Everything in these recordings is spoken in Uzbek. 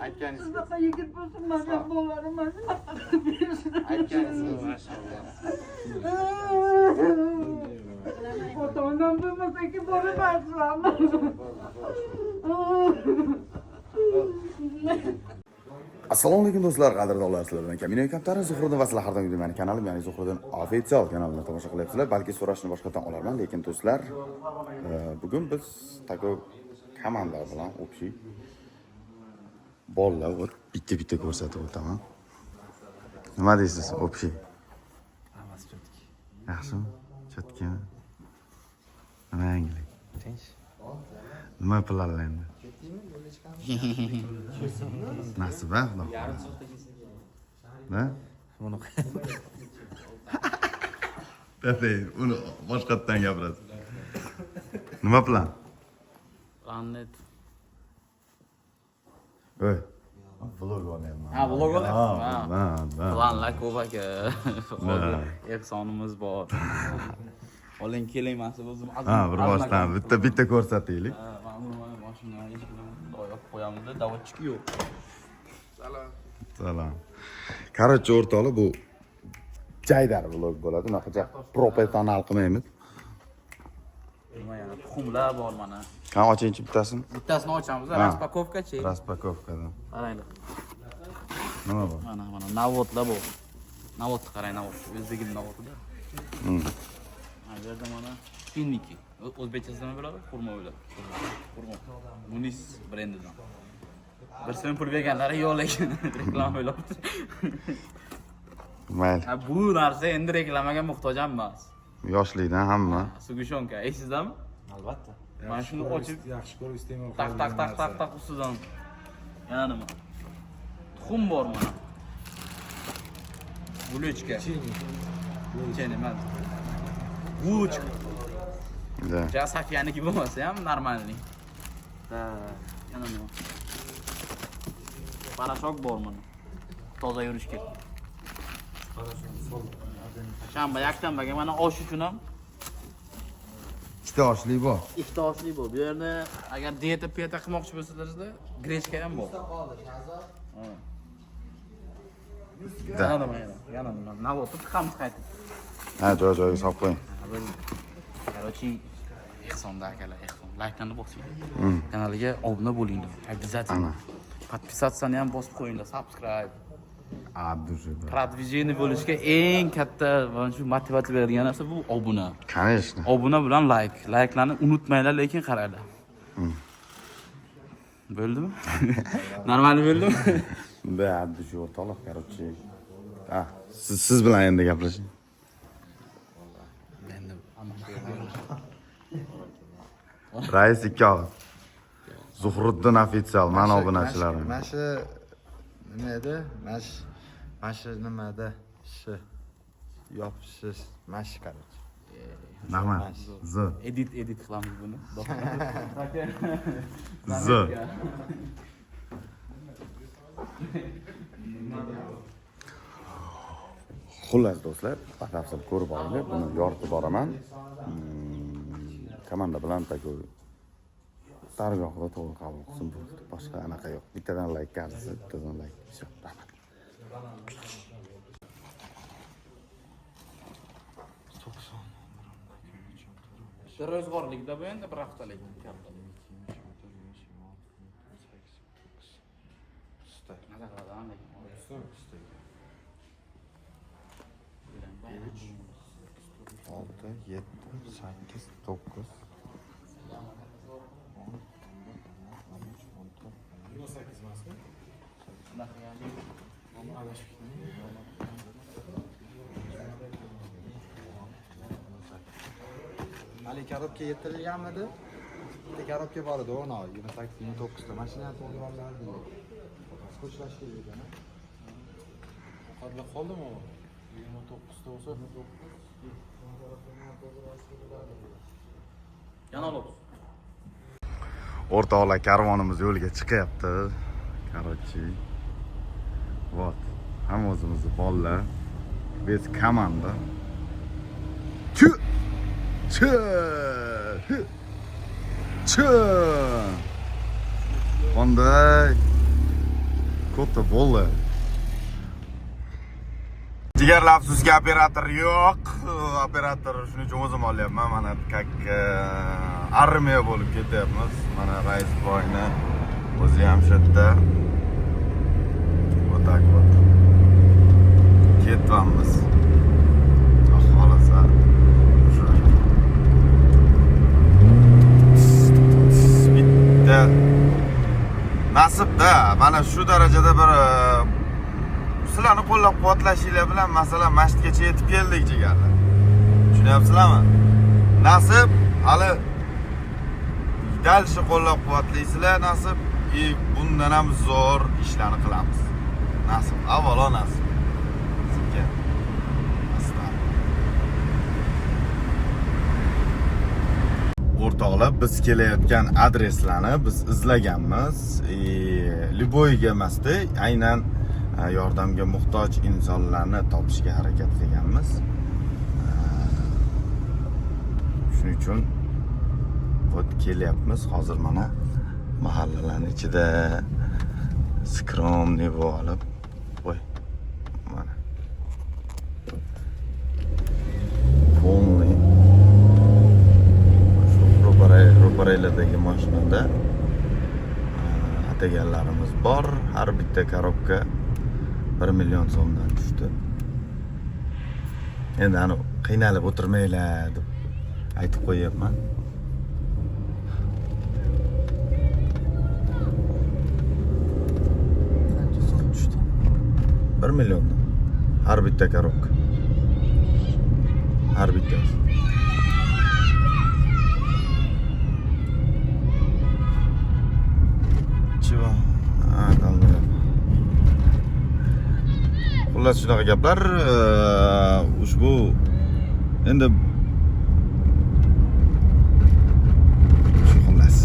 Aytganingiz. Sizlarga yigit bo'lsin, mana bolalarim mana shunaqa qilib berishdi. Aytganingiz maşallah. Ota-onam bo'lmasa ki boramanman. Assalomu alaykum do'stlar, qadrdonlar, sizlar bilan Kamino Kaptani Zuhriddin va sizlar har doim meni kanalim, ya'ni Zuhriddin official kanalini tomosha qilyapsizlar. Balki so'rashni boshqatdan olarman, lekin do'stlar, bugun biz tako komandalar bilan общий bolalar bitta ko'rsatib o'taman. Nima deysiz, общий? Hammasi chotki. Yaxshimi? Chotkimi? Nima yangilik? Tinch. Nima planlar endi? Nasib a, xudo. Ne? Buni Dafay, uni boshqatdan gapirasiz. Nima plan? Planet. Oy. Vlog olyapman. Ha, vlog olyapman. Ha. Planlar ko'p aka. Ehsonimiz bor. Oling keling mas'ul o'zim. Ha, bir boshdan bitta ko'rsataylik. Mana mashina oyoq qo'yamiz-da, davatchiki yo'q. Salom. Короче, o'rtoqlar, bu jaydar vlog bo'ladi. Unaqa professional qilmaymiz. Nima yana tuxumlar bor mana. Qani ochingchi bittasini? Bittasini ochamiz, raspakovka-chi. Raspakovkadan. Qaranglar. Nima bor? Mana navodlar bor. Navodni qarang, navod. O'zbekning navodida. Bu yerda mana finniki. O'zbekchasida nima bo'ladi? Xurmo bo'ladi. Xurmo. Munis brendidan. Bir so'm pul berganlari yo'q, lekin reklama bo'ladi. Mayli. Ha, bu narsa endi reklamaga muhtoj emas. Yoshlikdan hamma. Sugishonka, eslaysizlarmi? Albatta. Mana shuni ochib, yaxshi ko'rib iste'mol tak ustidan. Yana nima? Tuxum bor mana. Bulechka. Cheni emas. Bulechka. Da. Ja Safiyaniki bo'lmasa ham normalniy. Da, yana nima? Parashok bor mana. Toza yurishga. Yakshanbaga mana osh uchun ham Ikkita oshlik bor. ikkita oshli bor. Bu yerda agar dieta piyata qilmoqchi bo'lsalaringizda, grechka ham bor. Da. Yana nima? Navodni tiqamiz qaytib. Ha, joy-joyiga solib qo'ying. Короче, ehsonda akalar, ehson. Like'larni bosing. Kanaliga obuna bo'linglar. Обязательно. Подписаться-ni ham bosib qo'yinglar, subscribe. Продвижение bo'lishga eng katta mana shu motivatsiya beradigan narsa bu obuna. Конечно. Obuna bilan like. Like'larni unutmanglar, lekin qaranglar. Bo'ldimi? Normal bo'ldimi? Da, shu o'rtoqlar, короче. Ha, siz bilan endi gaplashing. Rais ikkovi. Zuhriddin official, mana obunachilarim. Mana shu nima edi? Mana shu nimada? Shu yopishish, mana shu qarang. Rahmat. Z. Edit qilamiz buni. Z. Xullas do'stlar, batafsil ko'rib olinglar. Buni yoritib boraman. Komanda bilan tako dargohida to'g'ri qabul qilsin bo'ldi. Boshqa anaqa yo'q. Bittadan like qarzi, bittadan like. Rahmat. Ro'zg'orlikda bu endi bir haftalik. Olti, yetti, sakkiz, to'qqiz. 18 emasmi? Ali korobka yetirilganmidi? Bitta korobka bor edi, 10, 28, 29 ta. Mashinani to'g'ri olgandim. Qo'shlash kerak ekan. Qadla qoldimi u? 29 ta bo'lsa, 29. Yana olib. O'rtoqlar, karvonimiz yo'lga chiqyapti. Короче. Вот. Hamma o'zimizni bolalar. Biz komanda. Qanday? Katta bo'ldi. Jigar afsuski operator yo'q. Operator shuning uchun o'zim olyapman. Mana как armiya bo'lib ketyapmiz. Mana rais boyni o'zi ham shu yerda. Вот так вот. Ketyapmiz. Xohlasa. Bitta nasibda mana shu darajada bir sizlarni qo'llab-quvvatlashinglar bilan masalan masjidgacha yetib keldik jigarlar. Tushunyapsizlarmi? Nasib hali dal shu qo'llab-quvvatlaysizlar nasib bundan ham zo'r ishlarni qilamiz. Nasib, avvalo nasib. Sizga o'rtoqlar, biz kelayotgan adreslarni biz izlaganmiz. Liboyga emasdi, aynan yordamga muhtoj insonlarni topishga harakat qilganmiz. Shuning uchun bu kelyapmiz. Hozir mana mahallalarning ichida skromniy bo'lib, voy mana polniy ro'paraylardagi mashinada ataganlarimiz bor. Har bitta korobka 1 million so'mdan tushdi. Endi ani qiynalib o'tirmanglar deb aytib qo'yapman. Qancha so'm tushdi? 1 milliondan. Har bitta korobka. Har bittasi. Chiva. Xullas shunaqa gaplar. Ushbu endi xullas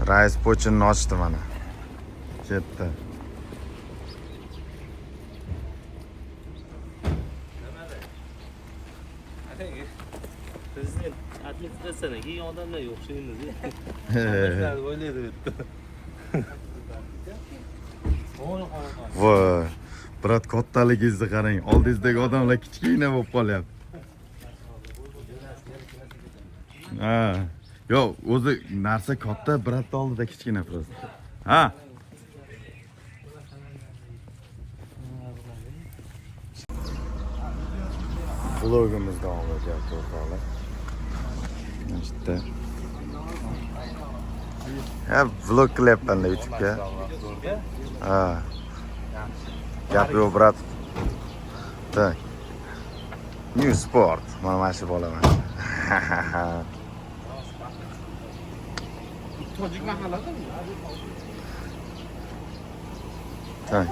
rais pochinni ochdi mana. Ketdi. Prezident administratsiyasiga keyin odamlarga o'xshaymiz. O'ylaydi bitta. Voy, brat kattaligingizni qarang. Oldingizdagi odamlar kichkina bo'lib qolyapti. Ha. Yo, o'zi narsa katta, bratni oldida kichkina просто. Ha. Vlogimiz davom etyapti o'rtoqlar. İşte. Ha, vlog qilyapman YouTube'ga. Ha. Gap yo'q, brat. Tak. New Sport. Mana shu bo'laman. Tojik mahalladami? Tak.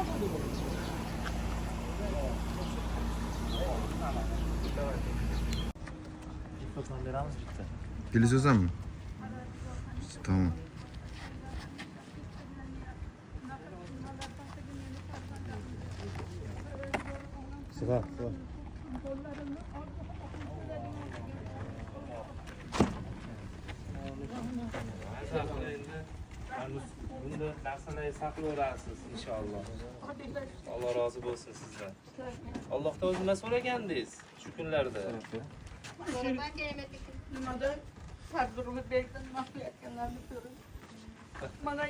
Pili so'zammi? Tamam. Sıra. Bunda narsalarni saqlayverasiz inshaalloh. Alloh rozi bo'lsin sizdan. Allohdan o'zi nima so'ragandingiz shu kunlarda? Nimada sabzurni berdim, mahlayotganlarni ko'rib. Mana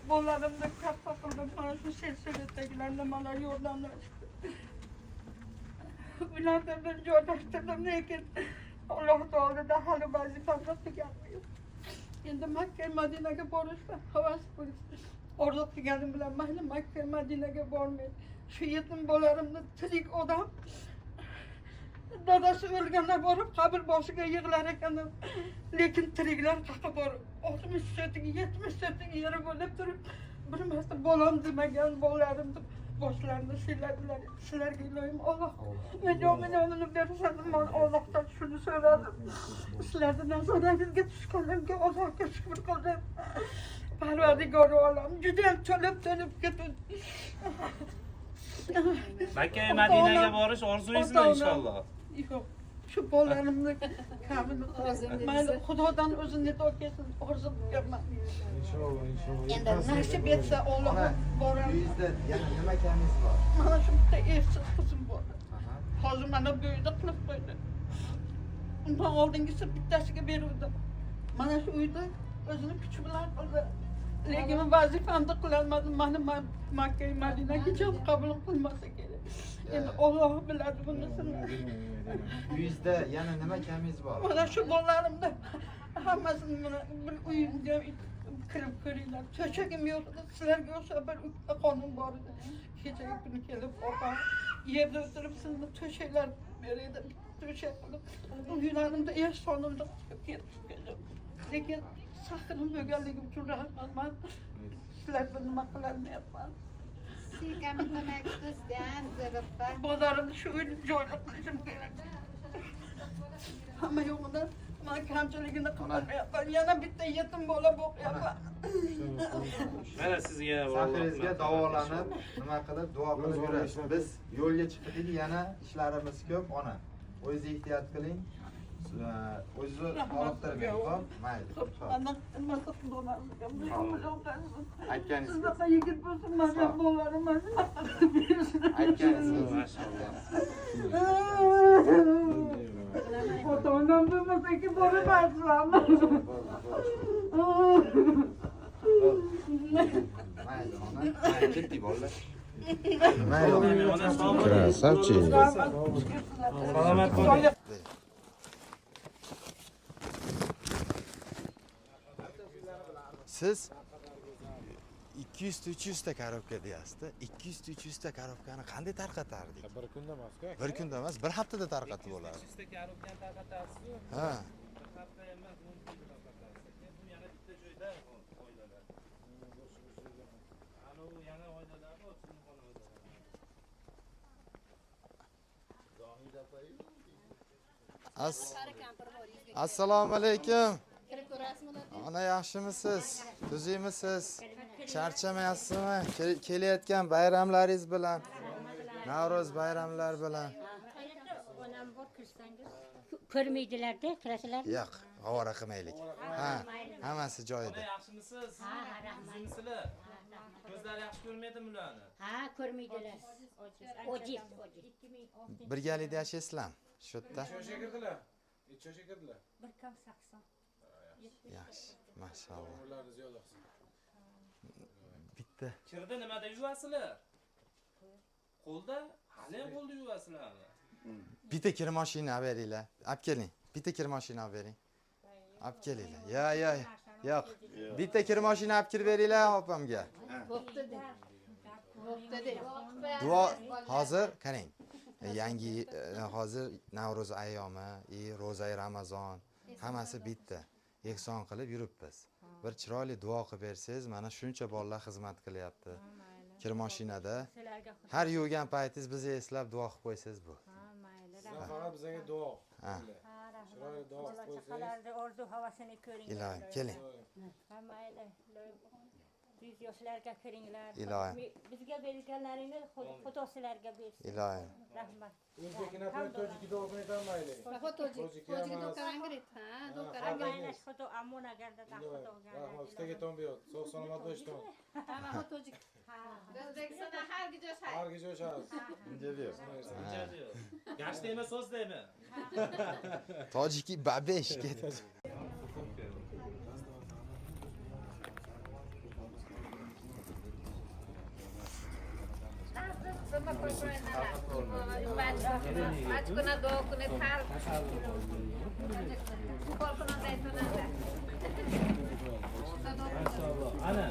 bolarimni katta qildim, mana shu selsavetagilarni mana yordamlashdi. Ularni bir joylashtirdim, lekin Alloh taolada hali vazifamni tugatmayman. Endi Makka Madinaga borishga havas qildim. Orzu qilganim bilan mayli Makka Madinaga bormay, shu yetim bolarimni tirik odam dadasi o'lganlar borib qabr boshiga yig'lar ekanlar, lekin tiriklar qaqa borib 60 so'tga 70 so'tga yeri bo'lib turib bir marta bolam demagan bolarimni boshlarini siladilar. Sizlarga iloyim Alloh mijomini bersin. Men Allohdan shuni so'radim. Sizlardan nazorangizga tushganimga Allohga shukr qildim. Parvardigor olam judayam to'lib ketdi. Makka va Madinaga borish orzuyingizmi inshaalloh? Yo'q. Shu bolalarimni kamini mayli Xudodan o'zini to'ksin, orzum qilman. inshaalloh Endi nasib etsa Alloh boraman. uyingizda yana nima kamingiz bor? Mana shu bitta ersiz qizim bor. Hozir mana bu yerda qilib qo'ydi. Undan oldingisi bittasiga beruvdim. Mana shu uyda o'zini kuchi bilan qildi. Lekin vazifamni qilolmadim. Mani Makka Madinaga ham qabul qilmasa kerak. Endi Alloh biladi bunisini. Uyingizda yana nima kamingiz bor? Mana shu bolalarimda hammasini mana bir uyimga kirib ko'ringlar. To'shagim yo'q edi. Sizlarga o'xshab bir qonim bor edi. Kechagi kuni kelib opam yerda o'tirib sizni to'shaklar beradi. To'shak qilib uylarimda sonimda ketib. Lekin saqlanib bo'lganligim uchun rahmat. Men sizlarga nima qilolmayapman. Bozorimni shu joyda qilishim kerak. Hamma yo'g'ida men kamchiligini qilmayapman. Yana bitta yetim bola boqyapman. Mana sizga Safiringizga davolanib, nima qilib duo qilib yurasiz. Biz yo'lga chiqdik, yana ishlarimiz ko'p, ona. O'zingiz ehtiyot qiling. O'zingizni olib hop, mayli. Ana nima qilib bo'ladi? Aytganingiz Sizga yigit bo'lsin, men bolalarim mana. aytganingiz Ota-onam bo'lmasa ki boraman. mayli ona. Ketdik bolalar. Krasavchi. Salomat bo'ling. Siz 200-300 ta korobka deyapsiz-da. 200-300 ta korobkani qanday tarqatardik? Bir kunda emas-ku. Bir kunda emas, bir haftada tarqatib bo'ladi. 200 ta korobkani tarqatasiz-ku. Ha. Bir hafta emas, 10 kun tarqatasiz. Bu yana bitta joyda oilalar. Ana u yana oilalar bor, sizning xonangizda. Assalomu alaykum. Ana yaxshimisiz? Tuzimisiz? Charchamayapsizmi? Kelayotgan bayramlaringiz bilan, Navro'z bayramlari bilan. Onam bor kirsangiz ko'rmaydilar-da, kirasizlar. Yo'q, g'avara qilmaylik. Ha, hammasi joyida. Yaxshimisiz? Ha, rahmat. Sizlar ko'zlar yaxshi ko'rmaydimi ularni? Ha, ko'rmaydilar. Ojiz. Birgalikda yashaysizlarmi? Shu yerda. Necha kirdilar? Necha kirdilar? Bir kam 80. Yaxshi, maşallah. Umrlari ziyoda qilsin. Bitta. Kirdi nimada yuvasizlar? Qo'lda? Qanday qo'lda yuvasizlarni? Bitta kir mashina olib beringlar. Olib keling. Bitta kir mashina olib bering. Olib kelinglar. Yo'q. Bitta kir mashina olib kirib beringlar opamga. Duo hozir qarang. Yangi hozir Navro'z ayyomi, ro'zai Ramazon, hammasi bitta. Ehson qilib yuribmiz. Bir chiroyli duo qilib bersangiz, mana shuncha bolalar xizmat qilyapti. Kir mashinada har yuvgan paytingiz bizni eslab duo qilib qo'ysangiz bu. Sizlar faqat bizga duo. Ha. Chiroyli duo qilib qo'ysangiz. Orzu havasini ko'ring. Ilohim, keling. Ha, mayli. Biz yoshlarga kiringlar. Ilohim. Bizga berganlaringiz Xudo sizlarga bersin. Ilohim. Rahmat. O'zbekina pul tojikida o'qiyotmaydi. Mayli, Xudo amon agarda Xudoga. Rahmat, ustaga to'nbiyot. Sog' salomat bo'lishton. O'zbekistonda har Hargiz o'shasiz. Gashdaymi, so'zdaymi? Tojiki babesh ketdi. Ana.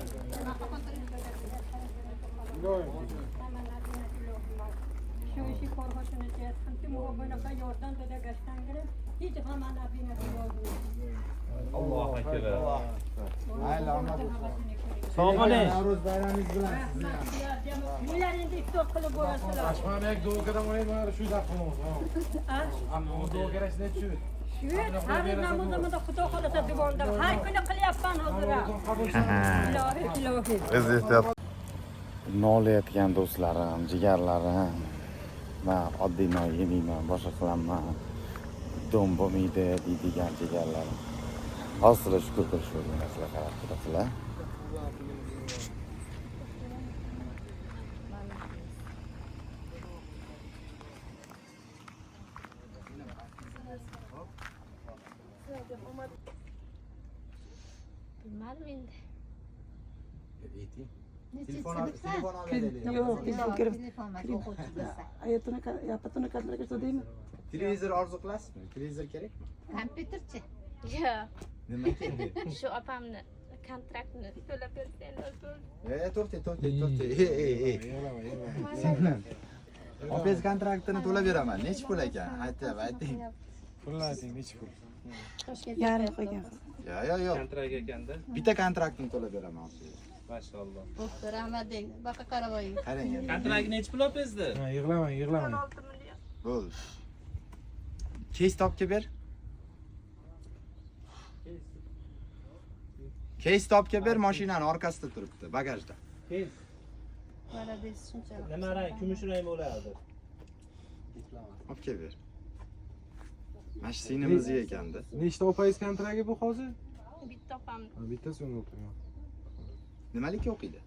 Shu ishi korxonasini chertib, bunaqa yordam berganlar hech hamma nabiyni Allohu akbar. Mayli ona. Sog' bo'ling. Navro'z bayramingiz bilan sizni. Ularni iftor qilib bo'lasizlar. Ashmanak duo kerak bo'lmaydi, mana shu daqimiz. Ha. Ammo duo kerak sizga shu. Shu har namozimda Xudo xolasa divonda har kuni qilyapman hozir. Ilohi. Biz ehtiyot. Nolayotgan do'stlarim, jigarlarim. Men oddiy non yemayman, boshqa qilaman. Dom bo'lmaydi deydigan jigarlarim. Hozir shukur qilishib narsalar qarab turasizlar. Bilmadim endi. Telefon olmaydi. Yo'q, Telefon yapatini qanday deymi? Televizor orzu qilasizmi? Televizor kerakmi? kompyuterchi. Yo'q. Nima kerak? Shu opamni kontraktini to'lab bersangiz To'xta. Opez kontraktini to'lab beraman. Nechi pul ekan? Ayting. Pulni ayting, nechi pul? Yarim qo'ygan. Yo'q. Kontrakt ekanda. Bitta kontraktini to'lab beraman. Mashalloh. bo'pti, rahmat deng. Baqa qarab oling. Qarang endi. Kontrakt nechi pul olibsizda? Ha, yig'lamang. Bo'ldi. Case topga ber. Case topga ber, mashinani orqasida turibdi, bagajda. Mana biz shunchalik. Nima rang? Kumush rang bo'ladi. Olib kel ber. Mana shu singlimizni ekanda. Nechta opayız kontragi bu hozir? Bitta opamni Ha, bittasi uni o'qigan. Nimalikka o'qiydi?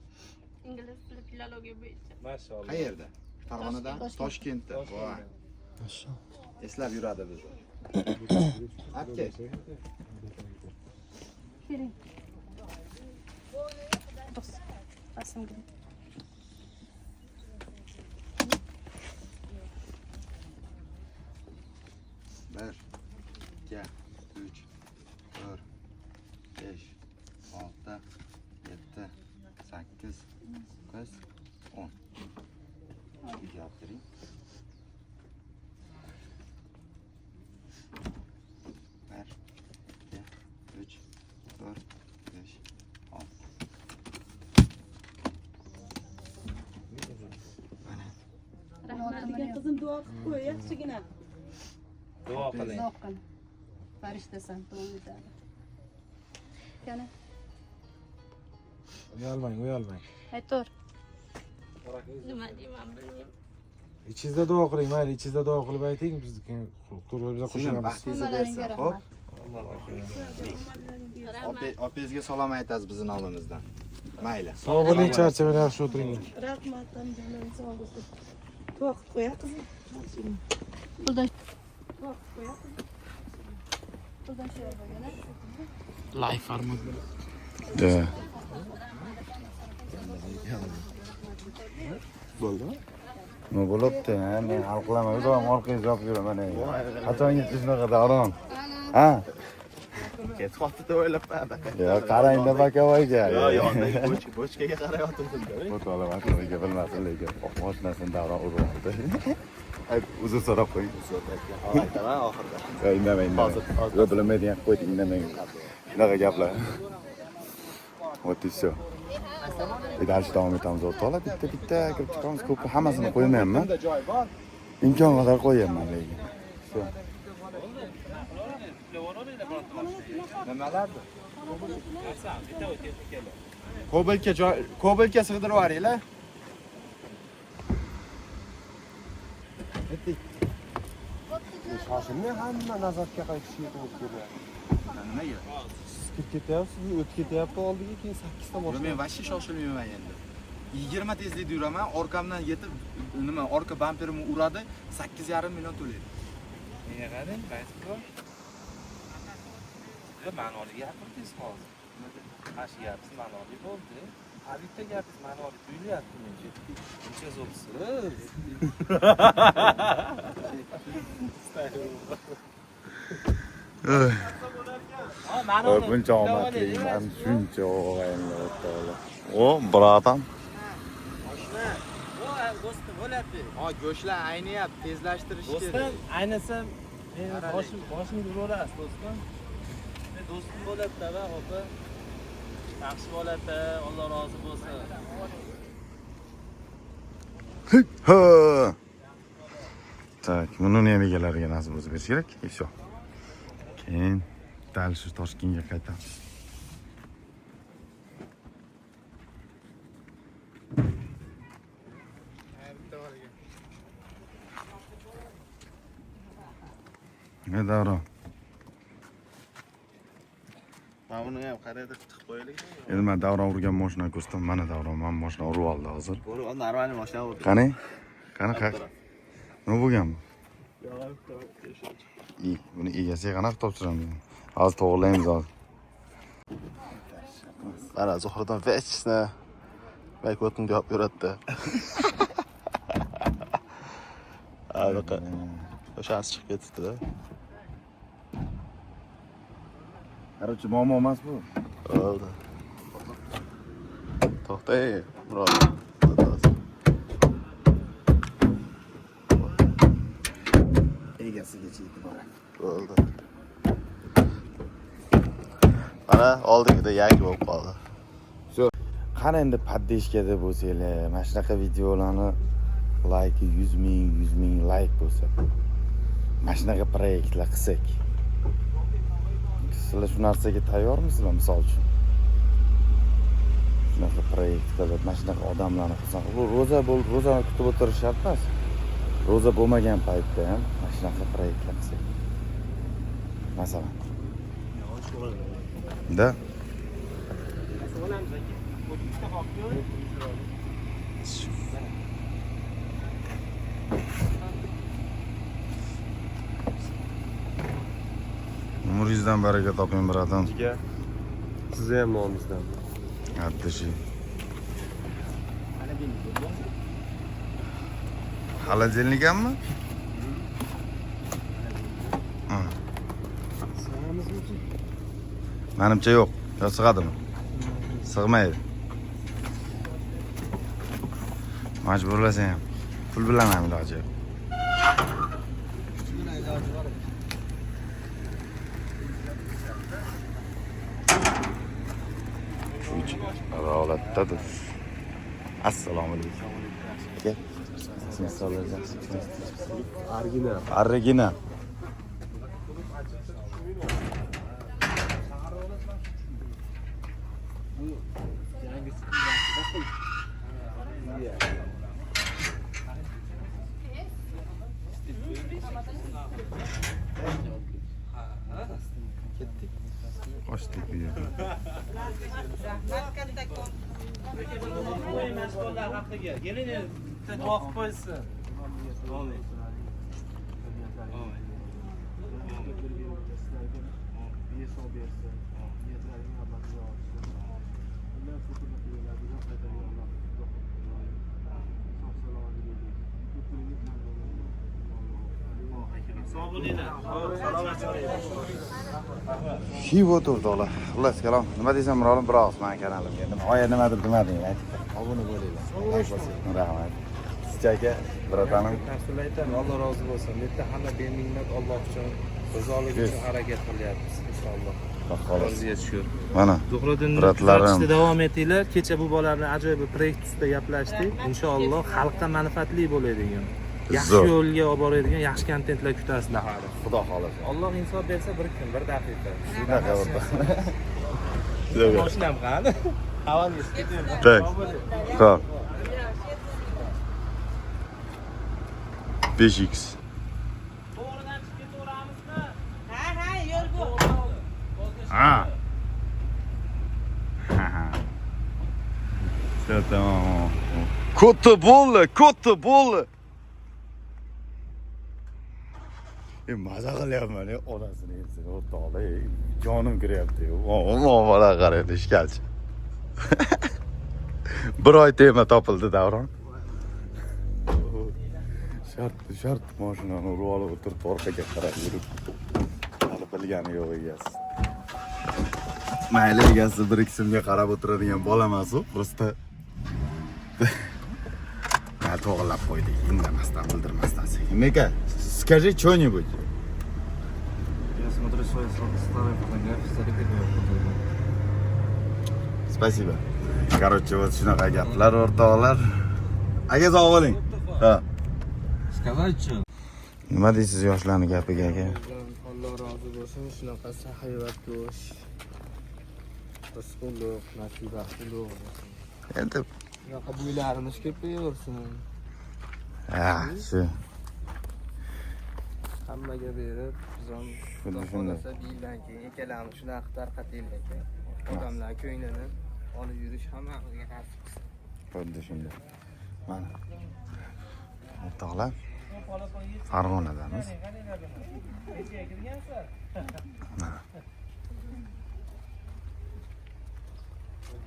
ingliz tili filologiya bo'yicha. Mashalloh. Qayerda? Farg'onadan? Toshkentda. Voy. Eslab yuradi bizni. Aka. Keling. Rasmga. 1, 2, 3, 4, 5, 6, 7, 8, 9, 10. Uyga olib kiring. Bir, iki, üç, dört, beş, altı. Rahmat. Qizim duo qilib qo'y, yaxshigina. Duo qiling. Duo qil. Farishtasan, to'g'ri. Kana. Uyalmang. Aytor. Nima deyman bilmayman. İçinizde duo qiling, mayli, ichingizda duo qilib ayting, biz turg'izda qo'shilamiz. Baxtingiz bersin, xo'p? Opangizga salom aytasiz bizning nomimizdan. Mayli. Sog' bo'ling, charchamang, yaxshi o'tiringlar. Rahmat, jonim sog' bo'lsin. Duo qilib qo'y, qizim. Puldan Duo qilib qo'y, qizim. puldan shu bo'lgana. Live farmon. Bo'ldimi? Nima bo'libdi? Men hal qilaman. Doim orqangizga olib yuraman. Qachongacha shunaqa davron? Ha? Kech qoldi o'ylabman. Yo, qarang-da Bakavoyga. Bochkaga qarayotibdim-da. Fotolar mashinaga bilmasin lekin mashinasini davron uribdi. Ay, uzr so'rab qo'ying. Aytaman oxirida. Yo, indamang. Yo, bilmaydigan qo'yding, indamang. Shunaqa gaplar. Вот и все. И дальше davom etamiz o'rtoqlar. Bitta kirib chiqamiz. Ko'p hammasini qo'ymayman. Imkon qadar qo'yaman lekin. Все. Nimalardir? Kobelka sig'dirib yuboringlar. Shoshilmay hamma nazarga qaytishga to'g'ri keladi. Nimaga? Siz kirib ketyapsiz, o'tib ketyapti oldiga, keyin 8 ta boshqa. Men vashshi shoshilmayman endi. 20 tezlikda yuraman, orqamdan yetib nima, orqa bamperimni uradi, 8,5 million to'laydi. Nega qarang, qaysi bor? Ma'noli gapirdingiz hozir. Qash gapsiz ma'noli bo'ldi. Ha bitta gapingiz ma'noli tuyulyapti menga. Necha zo'rsiz. Buncha omadliman, shuncha o'g'ayimlar o'rtoqlar. O, bratан. Do'stim bo'lyapti. Ha, go'shlar ayniyapti, tezlashtirish Do'stim, kerak. aynasam men boshimni urasiz do'stim. Men do'stim bo'lyapti va opa. Yaxshi bo'lyapti, Alloh rozi bo'lsin. Так, buni ham egalariga nasib bo'lsa berish kerak. И всё. Keyin dal shu Toshkentga qaytamiz. Ne davron? Mana buni ham qarayda chiqib qo'yaylik. Endi men davron urgan mashinani ko'rsam, mana davron men mashina urib oldi hozir. Buni normal mashina urdi. Qani? Qani nima bo'lgan bu? Buni egasiga qanaqa topshiramiz? Hozir to'g'rilaymiz hozir. Mana Zuhradan vechna baykotin deb yuradi. Anaqa o'shasi chiqib ketdi-da. Qarorchi, muammo emas bu. Oldi. To'xtay, biroq. Egasigacha yetib boradi. Bo'ldi. Mana oldingida yangi bo'lib qoldi. Qani endi poddeshkada bo'lsanglar, mana shunaqa videolarni like 100 ming like bo'lsa, mana shunaqa proyektlar qilsak. Sizlar shu narsaga tayyormisizlar, misol uchun? Shunaqa proyekt qilib, mana shunaqa odamlarni xursand qilib, ro'zani kutib o'tirish shart emas. Ro'za bo'lmagan paytda ham mana shunaqa proyektlar qilsak. Masalan. Da? Umuringizdan baraka toping, birodar. Sizni ham nomimizdan. Artishi. Холодильник hammi? Menimcha yo'q. Yo sig'adimi? Sig'maydi. Majburlasang ham. Pul bilan ham iloji yo'q. Holatdadir. Assalomu alaykum. Aka. Argina. Qochdik bu yerga. Mashg'ullar haqiga. Keling, duo qilib qo'ysin. Amin. Shivo turdilar. Xullas kalom. Nima desam, Mirolim, biroz men kanalimga. Oya nimadir demading, aytib. Obuna bo'linglar. Rahmat. Sizcha aka, birodanim. Rasululloh aytadi, Alloh rozi bo'lsin. Bu yerda hamma beminnat Alloh uchun, rizolik uchun harakat qilyapmiz, inshaalloh. O'ziga shukur. Mana. Zuhriddin Biratlarim. davom etinglar. Kecha bu bolalarni ajoyib proyekt ustida gaplashdik. Inshaalloh xalqqa manfaatli bo'ladigan, yaxshi yo'lga olib boradigan yaxshi kontentlar kutasizlar hali. Xudo xolasa. Alloh insof bersa bir kun, bir daqiqa. Shunaqa o'rta. Mashinam qani? Havan yetib Tak. Xo'p. 5x. To'g'ridan chiqib ketaveramizmi? Ha, yo'l bu. Ha. Tamam. Ko'ta bo'ldi. Maza qilyapman, onasini ensini o'rtoqlar, jonim kiryapti-yu. Mana qarang, ishkalchi. Bir oy tema topildi davron. Shart mashinani urib olib o'tirib orqaga qarab yurib. Hali bilgani yo'q egasi. Mayli egasi bir ikkisimga qarab o'tiradigan bola emas u, просто to'g'rilab qo'ydik, indamasdan, bildirmasdan. Meka, скажи что-нибудь. Я смотрю свои старые фотографии, Спасибо. Короче, вот shunaqa gaplar o'rtoqlar. Aka sog' bo'ling. Ha. Сказать что? Nima deysiz yoshlarning gapiga aka? Alloh rozi bo'lsin. Shunaqa saxivat go'sh. Rizqulluq, nasibaxtulluq bo'lsin. Endi Shunaqa bo'ylarimiz ko'payaversin. ha, shu Hammaga berib, biz ham Shunday, Xudo xolasa bir yildan keyin ikkalamiz shunaqa tarqataylik aka. Odamlar ko'nglini olib yurish hammamizga nasib qilsin. xuddi shunday. Mana o'rtoqlar Farg'onadamiz. Mana.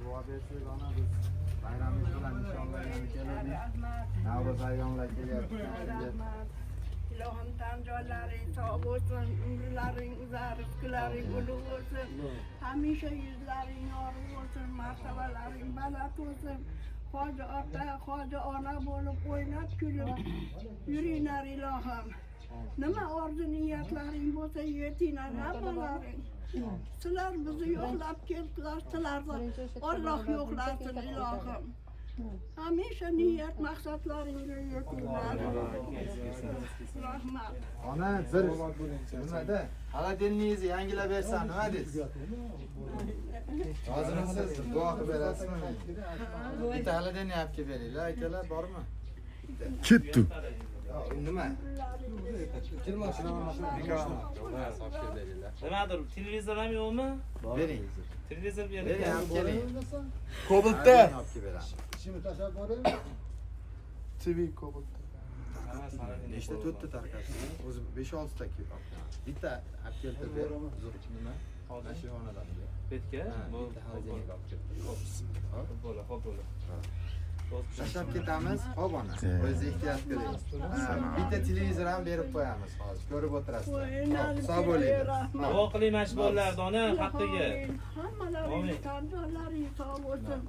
Duo bersangiz ona biz bayramimiz bilan inshaalloh yana kelamiz. Navro'z ayyomlar kelyapti. Ilohim tan joylaring sog' bo'lsin, umrlaring uzar, rizqlaring ulug' bo'lsin. Hamisha yuzlaring yorug' bo'lsin, martabalaring baland bo'lsin. Hoji ota, hoji ona bo'lib o'ynab kulib yuringlar ilohim. Nima orzu niyatlaring bo'lsa yetinglar hammalaring. Sizlar bizni yo'qlab keldilar, sizlarni Alloh yo'qlasin ilohim. Hamisha niyat maqsadlaringga yetinglar. Rahmat. Ona bir nimada xolodilningizni yangilab bersan nima deysiz? Rozimisiz? Duo qilib berasizmi? Bitta xolodilni olib kelib beringlar, akalar bormi? Ketdi. Nima? Nimadir, televizor ham yo'qmi? Bering. Televizor Bering, bering. olib keling. Kobultda. Olib kelib beramiz. TV Kobultda. Nechta to'rtta tarqatdi? O'zi 5-6 ta kelib oldi. Bitta olib keltirib ber. Nima? Nashivonadan. Betga? Bu Bitta xolodilnik olib kelib. Xo'p bo'la, xo'p bo'la. Tashlab ketamiz. Xo'p ona. O'zingiz ehtiyot qiling. Bitta televizor ham berib qo'yamiz hozir. Ko'rib o'tirasizlar. Sog' bo'linglar. Duo qiling mashbollarni ona haqqiga. Hammalaring tan joylaring sog' bo'lsin.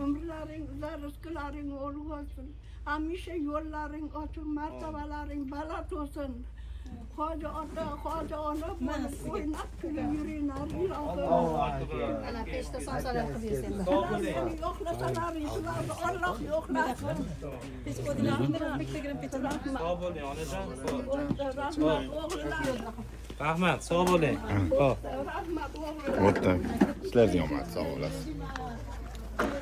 Umrlaring uzar, rizqlaring ulug' bo'lsin. Hamisha yo'llaring ochiq, martabalaring baland bo'lsin. Hoji ota, hoji ona bo'lib o'ynab kulib yuringlar ilohim. Ana peshta sonsalar qilib bersin. Sog' bo'ling. Yo'qlasalaring sizlarni Alloh yo'qlasin. Pech o'dinlarni bittagram petirlar. Sog' bo'ling onajon. Rahmat o'g'illar. Rahmat, sog' bo'ling. Xo'p. Rahmat o'g'illar. O'tdi. Sizlarga omad, sog' bo'lasiz.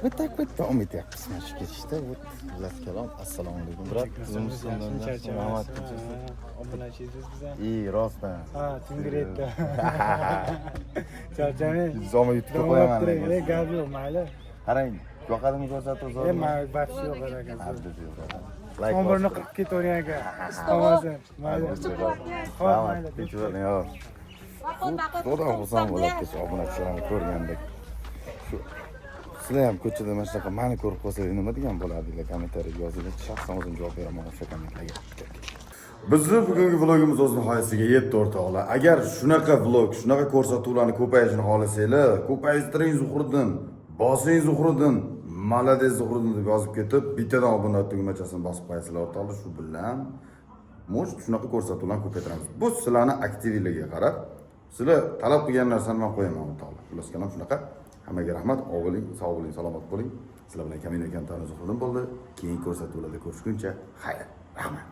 Bitta davom etyapmiz mana shu ketishda. Xullas kalom. Assalomu alaykum. Brat, qizimizdan rahmat. Obunachisiz biza. Rostdan. Ha, Tingretda. Charchamay. Zoma YouTube'ga qo'yaman. Gap yo'q, mayli. Qarang, yoqadimi ko'rsatuv zo'r. Mayli, baxshi yo'q ekan. Like Omborni qilib ketavergan ekan. Istamasam. Mayli. Xo'p, mayli. Kechuvering, yo'q. Xudo xursand bo'ladi obunachilarni ko'rganda. Shu sizlar ham ko'chada mana shunaqa mani ko'rib qolsangiz nima degan bo'lardinglar? Kommentariyaga yozinglar. Shaxsan o'zim javob beraman o'sha kommentlarga. Bizni bugungi vlogimiz o'z nihoyasiga yetdi o'rtoqlar. Agar shunaqa vlog, shunaqa ko'rsatuvlarni ko'payishini xohlasanglar, ko'paytiring Zuhriddin, bosing Zuhriddin, malades Zuhriddin deb yozib ketib, bittadan obuna tugmachasini bosib qo'yasizlar o'rtoqlar. Shu bilan mo'sh shunaqa ko'rsatuvlarni ko'paytiramiz. Bu sizlarning aktivligiga qarab, sizlar talab qilgan narsani men qo'yaman o'rtoqlar. Xullas kalom shunaqa. Hammaga rahmat, o'g'ling, sog' bo'ling, salomat bo'ling. Sizlar bilan Kamina Kamtarov Zuhriddin bo'ldi. Keyingi ko'rsatuvlarda ko'rishguncha, xayr, rahmat.